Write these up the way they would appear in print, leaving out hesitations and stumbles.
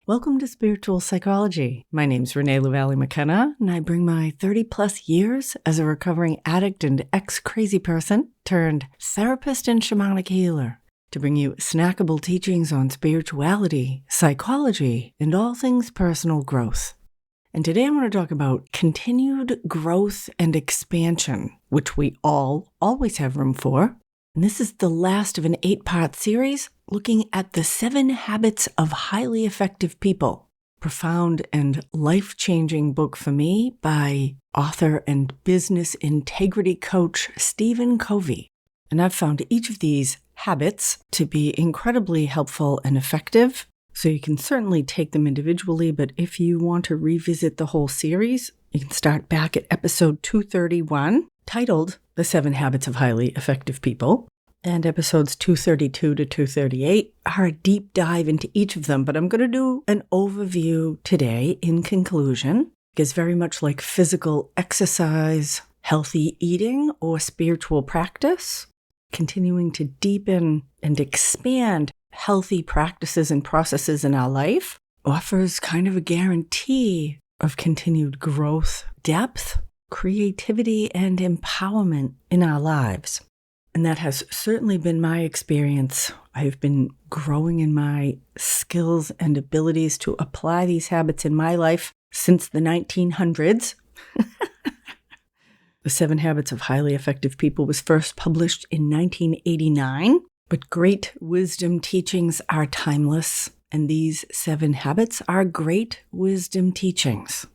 Welcome to Spiritual Psychology. My name's Renee LaValle McKenna, and I bring my 30-plus years as a recovering addict and ex-crazy person turned therapist and shamanic healer to bring you snackable teachings on spirituality, psychology, and all things personal growth. And today I want to talk about continued growth and expansion, which we all always have room for. And this is the last of an 8-part series looking at the 7 habits of highly effective people. Profound and life-changing book for me by author and business integrity coach Stephen Covey. And I've found each of these habits to be incredibly helpful and effective. So you can certainly take them individually, but if you want to revisit the whole series, you can start back at episode 231, titled The 7 Habits of Highly Effective People. And episodes 232 to 238 are a deep dive into each of them, but I'm going to do an overview today in conclusion, because very much like physical exercise, healthy eating, or spiritual practice, continuing to deepen and expand healthy practices and processes in our life offers kind of a guarantee of continued growth, depth, creativity, and empowerment in our lives. And that has certainly been my experience. I've been growing in my skills and abilities to apply these habits in my life since the 1900s. The 7 Habits of Highly Effective People was first published in 1989, but great wisdom teachings are timeless, and these 7 habits are great wisdom teachings.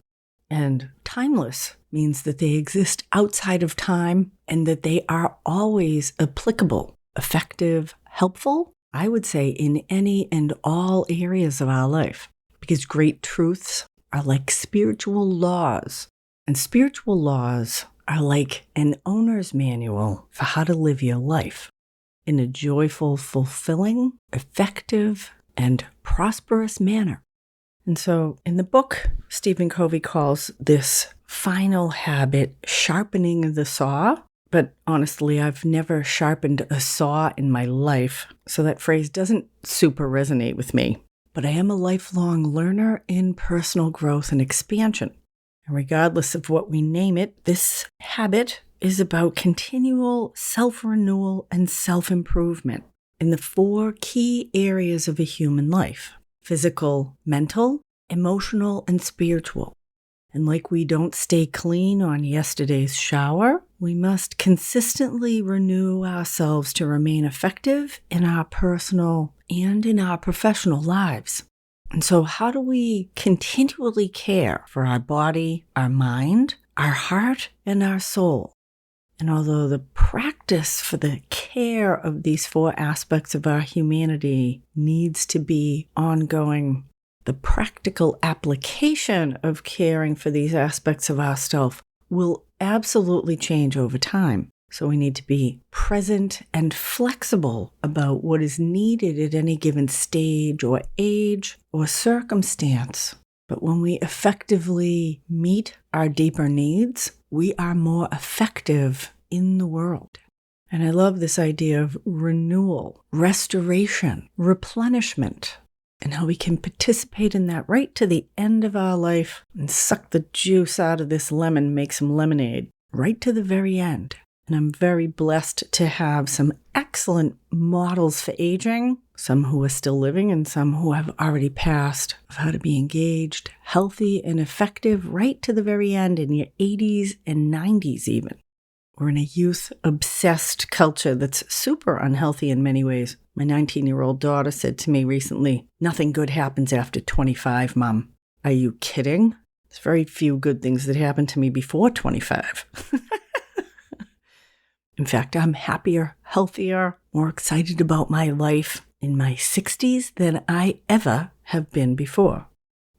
And timeless means that they exist outside of time and that they are always applicable, effective, helpful, I would say, in any and all areas of our life. Because great truths are like spiritual laws, and spiritual laws are like an owner's manual for how to live your life in a joyful, fulfilling, effective, and prosperous manner. And so in the book, Stephen Covey calls this final habit sharpening the saw. But honestly, I've never sharpened a saw in my life, so that phrase doesn't super resonate with me. But I am a lifelong learner in personal growth and expansion. And regardless of what we name it, this habit is about continual self-renewal and self-improvement in the 4 key areas of a human life: physical, mental, emotional, and spiritual. And like we don't stay clean on yesterday's shower, we must consistently renew ourselves to remain effective in our personal and in our professional lives. And so how do we continually care for our body, our mind, our heart, and our soul? And although the practice for the care of these 4 aspects of our humanity needs to be ongoing, the practical application of caring for these aspects of ourself will absolutely change over time. So we need to be present and flexible about what is needed at any given stage or age or circumstance. But when we effectively meet our deeper needs, we are more effective in the world. And I love this idea of renewal, restoration, replenishment, and how we can participate in that right to the end of our life and suck the juice out of this lemon, make some lemonade, right to the very end. And I'm very blessed to have some excellent models for aging, some who are still living and some who have already passed, of how to be engaged, healthy, and effective right to the very end in your 80s and 90s even. We're in a youth-obsessed culture that's super unhealthy in many ways. My 19-year-old daughter said to me recently, "Nothing good happens after 25, Mom." Are you kidding? There's very few good things that happened to me before 25. In fact, I'm happier, healthier, more excited about my life in my 60s than I ever have been before.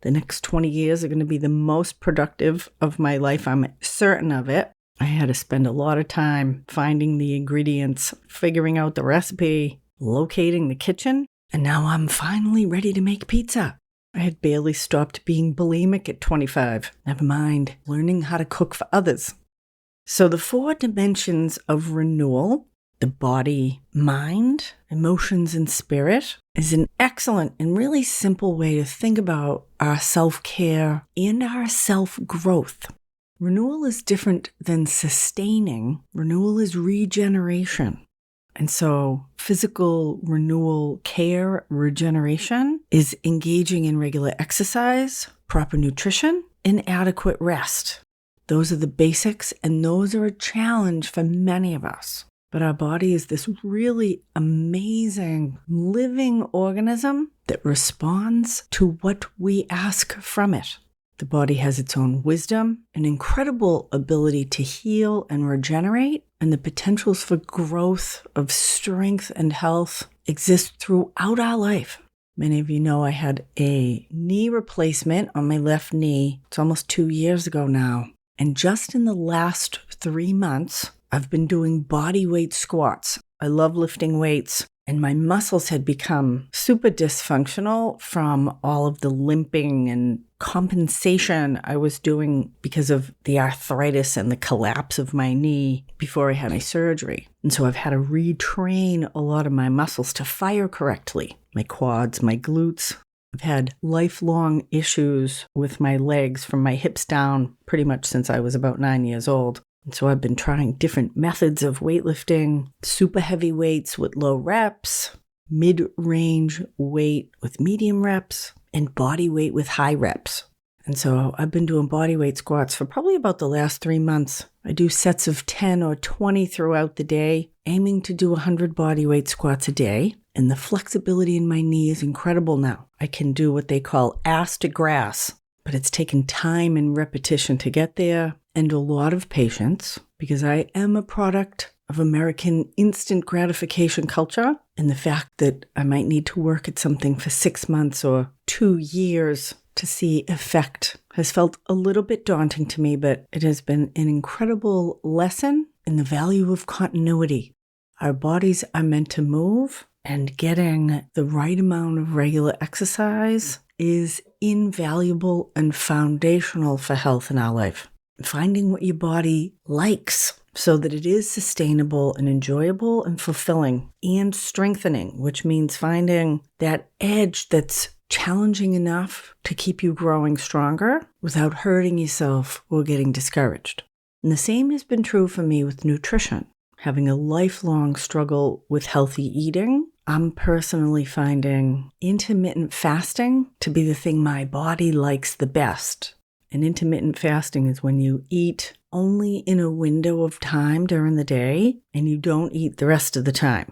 The next 20 years are going to be the most productive of my life. I'm certain of it. I had to spend a lot of time finding the ingredients, figuring out the recipe, locating the kitchen, and now I'm finally ready to make pizza. I had barely stopped being bulimic at 25. Never mind learning how to cook for others. So the 4 dimensions of renewal The body, mind, emotions, and spirit is an excellent and really simple way to think about our self-care and our self-growth. Renewal is different than sustaining. Renewal is regeneration. And so physical renewal care, regeneration, is engaging in regular exercise, proper nutrition, and adequate rest. Those are the basics, and those are a challenge for many of us. But our body is this really amazing living organism that responds to what we ask from it. The body has its own wisdom, an incredible ability to heal and regenerate, and the potentials for growth of strength and health exist throughout our life. Many of you know I had a knee replacement on my left knee. It's almost 2 years ago now. And just in the last 3 months, I've been doing body weight squats. I love lifting weights, and my muscles had become super dysfunctional from all of the limping and compensation I was doing because of the arthritis and the collapse of my knee before I had my surgery. And so I've had to retrain a lot of my muscles to fire correctly. My quads, my glutes. I've had lifelong issues with my legs from my hips down pretty much since I was about 9 years old. And so I've been trying different methods of weightlifting, super heavy weights with low reps, mid-range weight with medium reps, and body weight with high reps. And so I've been doing body weight squats for probably about the last 3 months. I do sets of 10 or 20 throughout the day, aiming to do 100 body weight squats a day. And the flexibility in my knee is incredible now. I can do what they call ass to grass, but it's taken time and repetition to get there, and a lot of patience, because I am a product of American instant gratification culture, and the fact that I might need to work at something for 6 months or 2 years to see effect has felt a little bit daunting to me, but it has been an incredible lesson in the value of continuity. Our bodies are meant to move, and getting the right amount of regular exercise is invaluable and foundational for health in our life. Finding what your body likes so that it is sustainable and enjoyable and fulfilling and strengthening, which means finding that edge that's challenging enough to keep you growing stronger without hurting yourself or getting discouraged. And the same has been true for me with nutrition. Having a lifelong struggle with healthy eating, I'm personally finding intermittent fasting to be the thing my body likes the best. And intermittent fasting is when you eat only in a window of time during the day and you don't eat the rest of the time.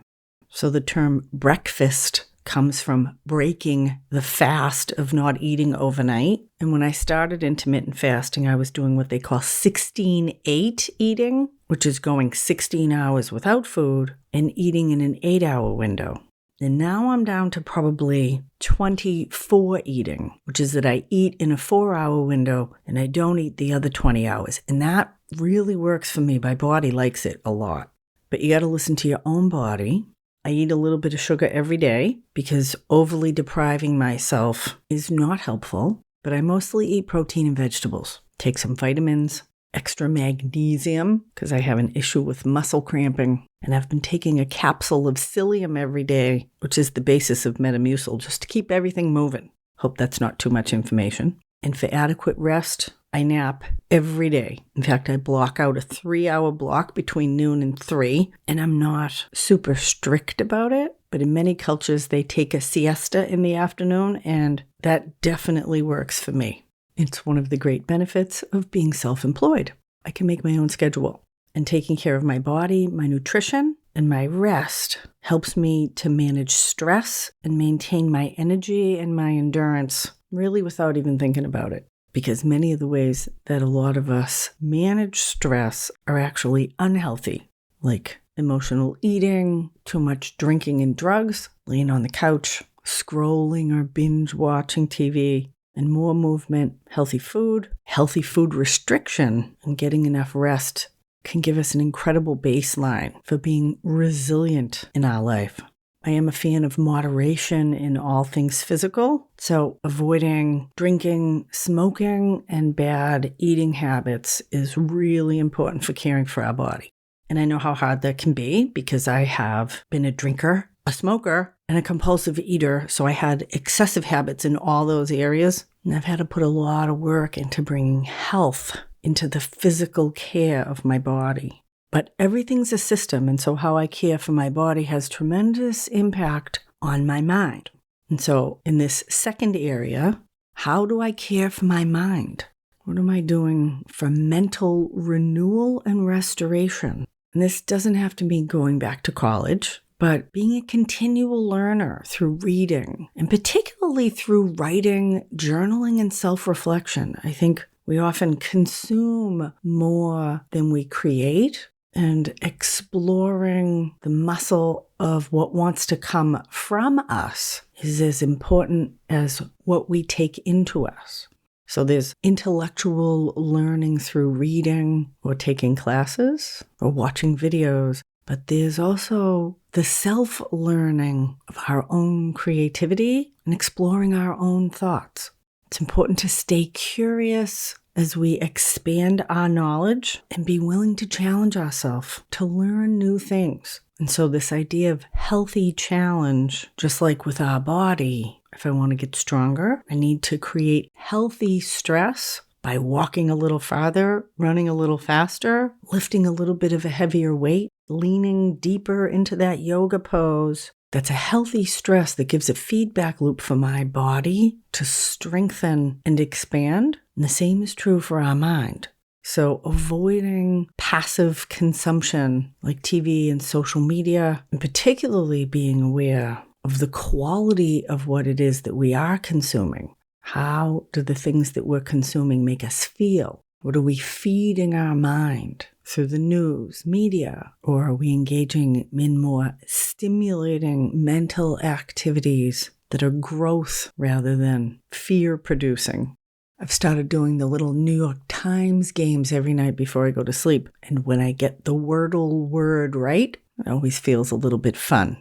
So the term breakfast comes from breaking the fast of not eating overnight. And when I started intermittent fasting, I was doing what they call 16-8 eating, which is going 16 hours without food and eating in an 8-hour window. And now I'm down to probably 24 eating, which is that I eat in a 4-hour window and I don't eat the other 20 hours. And that really works for me. My body likes it a lot. But you got to listen to your own body. I eat a little bit of sugar every day because overly depriving myself is not helpful. But I mostly eat protein and vegetables. Take some vitamins, extra magnesium because I have an issue with muscle cramping. And I've been taking a capsule of psyllium every day, which is the basis of Metamucil, just to keep everything moving. Hope that's not too much information. And for adequate rest, I nap every day. In fact, I block out a 3-hour block between noon and 3, and I'm not super strict about it. But in many cultures, they take a siesta in the afternoon, and that definitely works for me. It's one of the great benefits of being self-employed. I can make my own schedule. And taking care of my body, my nutrition, and my rest helps me to manage stress and maintain my energy and my endurance, really without even thinking about it. Because many of the ways that a lot of us manage stress are actually unhealthy, like emotional eating, too much drinking and drugs, laying on the couch, scrolling or binge watching TV, and more movement, healthy food restriction, and getting enough rest can give us an incredible baseline for being resilient in our life. I am a fan of moderation in all things physical, so avoiding drinking, smoking, and bad eating habits is really important for caring for our body. And I know how hard that can be because I have been a drinker, a smoker, and a compulsive eater. So I had excessive habits in all those areas. And I've had to put a lot of work into bringing health into the physical care of my body. But everything's a system. And so how I care for my body has tremendous impact on my mind. And so in this second area, how do I care for my mind? What am I doing for mental renewal and restoration? And this doesn't have to be going back to college, but being a continual learner through reading, and particularly through writing, journaling, and self-reflection. I think we often consume more than we create, and exploring the muscle of what wants to come from us is as important as what we take into us. So there's intellectual learning through reading or taking classes or watching videos, but there's also the self-learning of our own creativity and exploring our own thoughts. It's important to stay curious as we expand our knowledge and be willing to challenge ourselves to learn new things. And so this idea of healthy challenge, just like with our body, if I want to get stronger, I need to create healthy stress by walking a little farther, running a little faster, lifting a little bit of a heavier weight, leaning deeper into that yoga pose. That's a healthy stress that gives a feedback loop for my body to strengthen and expand. And the same is true for our mind. So avoiding passive consumption like TV and social media, and particularly being aware of the quality of what it is that we are consuming. How do the things that we're consuming make us feel? What are we feeding our mind through the news, media, or are we engaging in more stimulating mental activities that are growth rather than fear-producing? I've started doing the little New York Times games every night before I go to sleep, and when I get the Wordle word right, it always feels a little bit fun.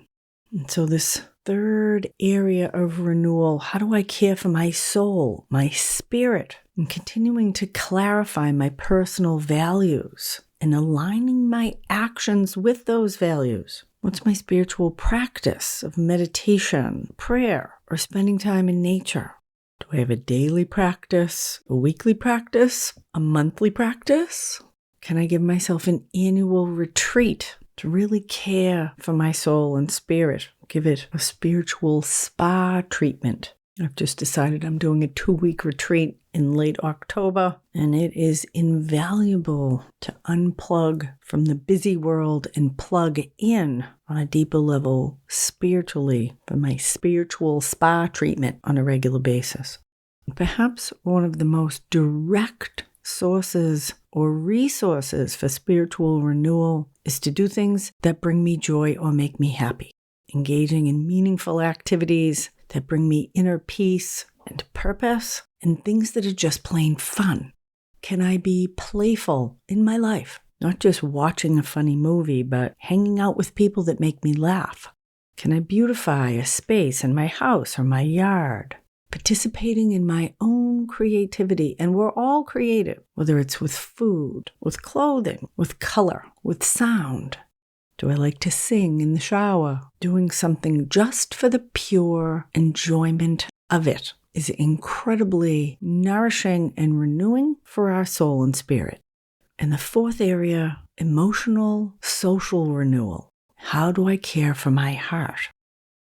And so this third area of renewal, how do I care for my soul, my spirit, and continuing to clarify my personal values and aligning my actions with those values? What's my spiritual practice of meditation, prayer, or spending time in nature? Do I have a daily practice, a weekly practice, a monthly practice? Can I give myself an annual retreat to really care for my soul and spirit? Give it a spiritual spa treatment. I've just decided I'm doing a 2-week retreat in late October, and it is invaluable to unplug from the busy world and plug in on a deeper level spiritually for my spiritual spa treatment on a regular basis. Perhaps one of the most direct sources or resources for spiritual renewal is to do things that bring me joy or make me happy. Engaging in meaningful activities that bring me inner peace and purpose, and things that are just plain fun. Can I be playful in my life? Not just watching a funny movie, but hanging out with people that make me laugh. Can I beautify a space in my house or my yard? Participating in my own creativity, and we're all creative, whether it's with food, with clothing, with color, with sound. Do I like to sing in the shower? Doing something just for the pure enjoyment of it is incredibly nourishing and renewing for our soul and spirit. And the fourth area, emotional, social renewal. How do I care for my heart?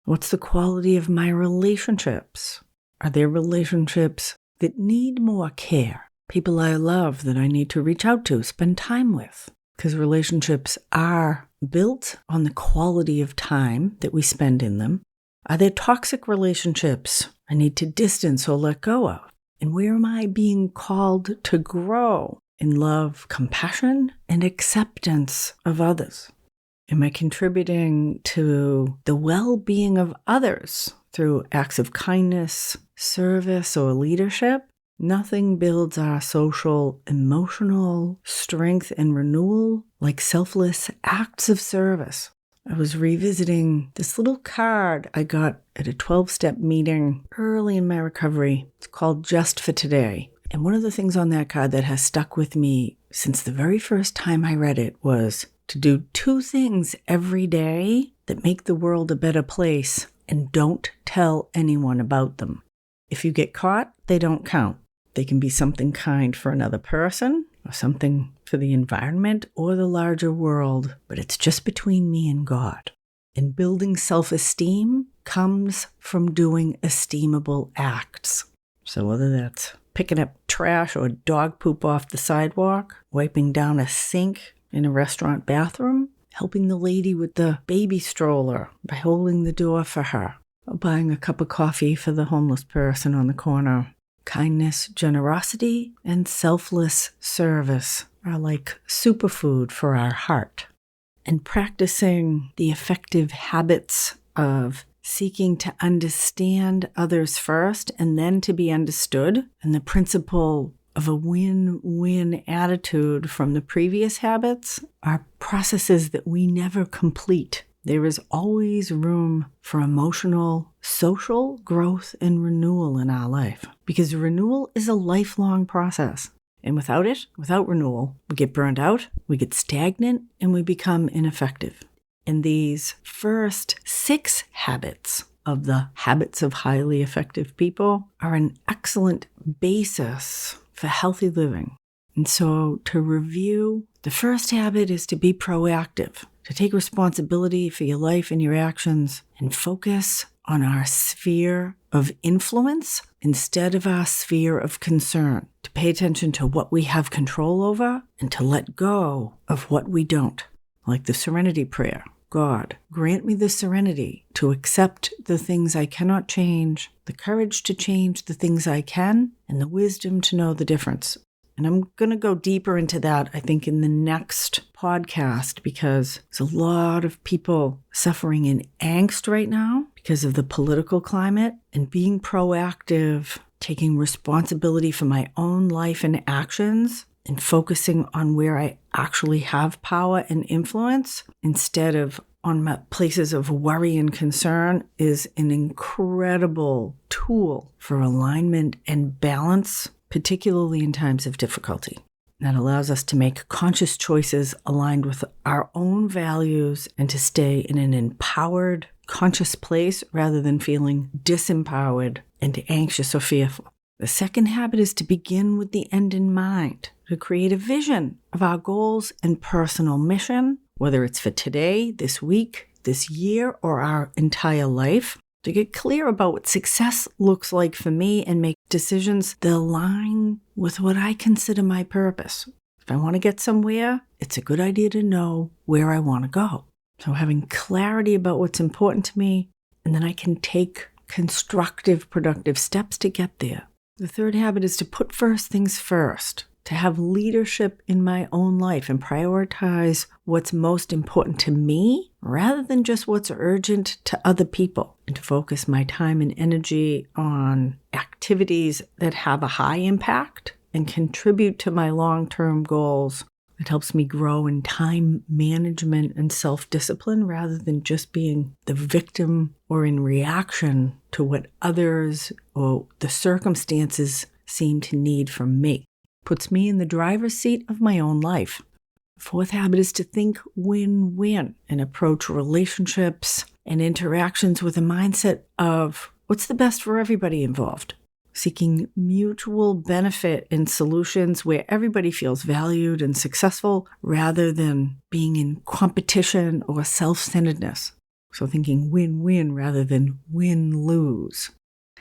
What's the quality of my relationships? Are there relationships that need more care? People I love that I need to reach out to, spend time with? Because relationships are built on the quality of time that we spend in them. Are there toxic relationships I need to distance or let go of? And where am I being called to grow in love, compassion, and acceptance of others? Am I contributing to the well-being of others through acts of kindness, service, or leadership? Nothing builds our social, emotional strength and renewal like selfless acts of service. I was revisiting this little card I got at a 12-step meeting early in my recovery. It's called Just for Today. And one of the things on that card that has stuck with me since the very first time I read it was, to do 2 things every day that make the world a better place, and don't tell anyone about them. If you get caught, they don't count. They can be something kind for another person, or something for the environment or the larger world, but it's just between me and God. And building self-esteem comes from doing esteemable acts. So whether that's picking up trash or dog poop off the sidewalk, wiping down a sink in a restaurant bathroom, helping the lady with the baby stroller by holding the door for her, or buying a cup of coffee for the homeless person on the corner. Kindness, generosity, and selfless service are like superfood for our heart. And practicing the effective habits of seeking to understand others first and then to be understood, and the principle of a win-win attitude from the previous habits are processes that we never complete. There is always room for emotional, social growth and renewal in our life, because renewal is a lifelong process. And without it, without renewal, we get burned out, we get stagnant, and we become ineffective. And these first 6 habits of the habits of highly effective people are an excellent basis for healthy living. And so to review, the first habit is to be proactive, to take responsibility for your life and your actions, and focus on our sphere of influence instead of our sphere of concern, to pay attention to what we have control over and to let go of what we don't. Like the serenity prayer. God, grant me the serenity to accept the things I cannot change, the courage to change the things I can, and the wisdom to know the difference. And I'm going to go deeper into that, I think, in the next podcast, because there's a lot of people suffering in angst right now because of the political climate, and being proactive, taking responsibility for my own life and actions, and focusing on where I actually have power and influence instead of on my places of worry and concern is an incredible tool for alignment and balance, particularly in times of difficulty. That allows us to make conscious choices aligned with our own values and to stay in an empowered, conscious place rather than feeling disempowered and anxious or fearful. The second habit is to begin with the end in mind, to create a vision of our goals and personal mission, whether it's for today, this week, this year, or our entire life, to get clear about what success looks like for me and make decisions that align with what I consider my purpose. If I want to get somewhere, it's a good idea to know where I want to go. So having clarity about what's important to me, and then I can take constructive, productive steps to get there. The third habit is to put first things first, to have leadership in my own life and prioritize what's most important to me rather than just what's urgent to other people, and to focus my time and energy on activities that have a high impact and contribute to my long-term goals. It helps me grow in time management and self-discipline rather than just being the victim or in reaction to what others or the circumstances seem to need from me. Puts me in the driver's seat of my own life. Fourth habit is to think win-win and approach relationships and interactions with a mindset of what's the best for everybody involved. Seeking mutual benefit in solutions where everybody feels valued and successful rather than being in competition or self-centeredness. So thinking win-win rather than win-lose.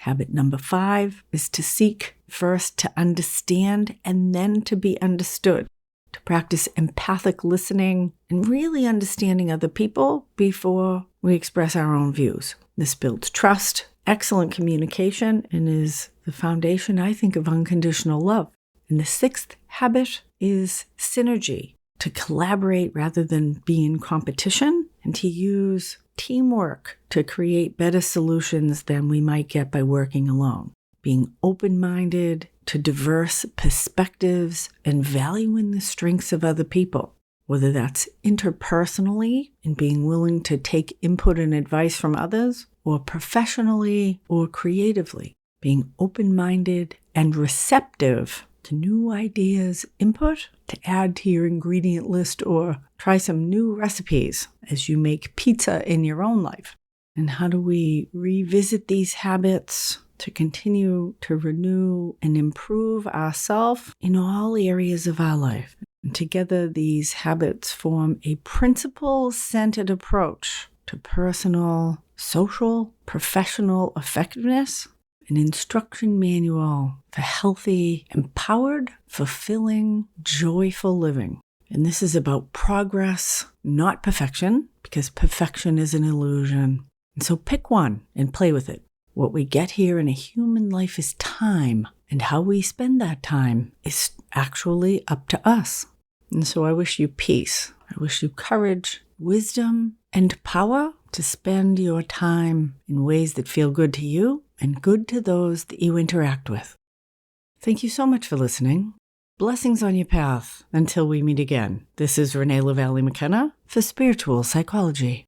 Habit number 5 is to seek first to understand and then to be understood. To practice empathic listening and really understanding other people before we express our own views. This builds trust, excellent communication, and is the foundation, I think, of unconditional love. And the 6th habit is synergy, to collaborate rather than be in competition, and to use teamwork to create better solutions than we might get by working alone. Being open-minded to diverse perspectives and valuing the strengths of other people, whether that's interpersonally and being willing to take input and advice from others, or professionally or creatively. Being open-minded and receptive to new ideas, input to add to your ingredient list, or try some new recipes as you make pizza in your own life? And how do we revisit these habits to continue to renew and improve ourselves in all areas of our life? And together, these habits form a principle-centered approach to personal, social, professional effectiveness, an instruction manual for healthy, empowered, fulfilling, joyful living. And this is about progress, not perfection, because perfection is an illusion. And so pick one and play with it. What we get here in a human life is time, and how we spend that time is actually up to us. And so I wish you peace. I wish you courage, wisdom, and power to spend your time in ways that feel good to you and good to those that you interact with. Thank you so much for listening. Blessings on your path until we meet again. This is Renee LaValle McKenna for Spiritual Psychology.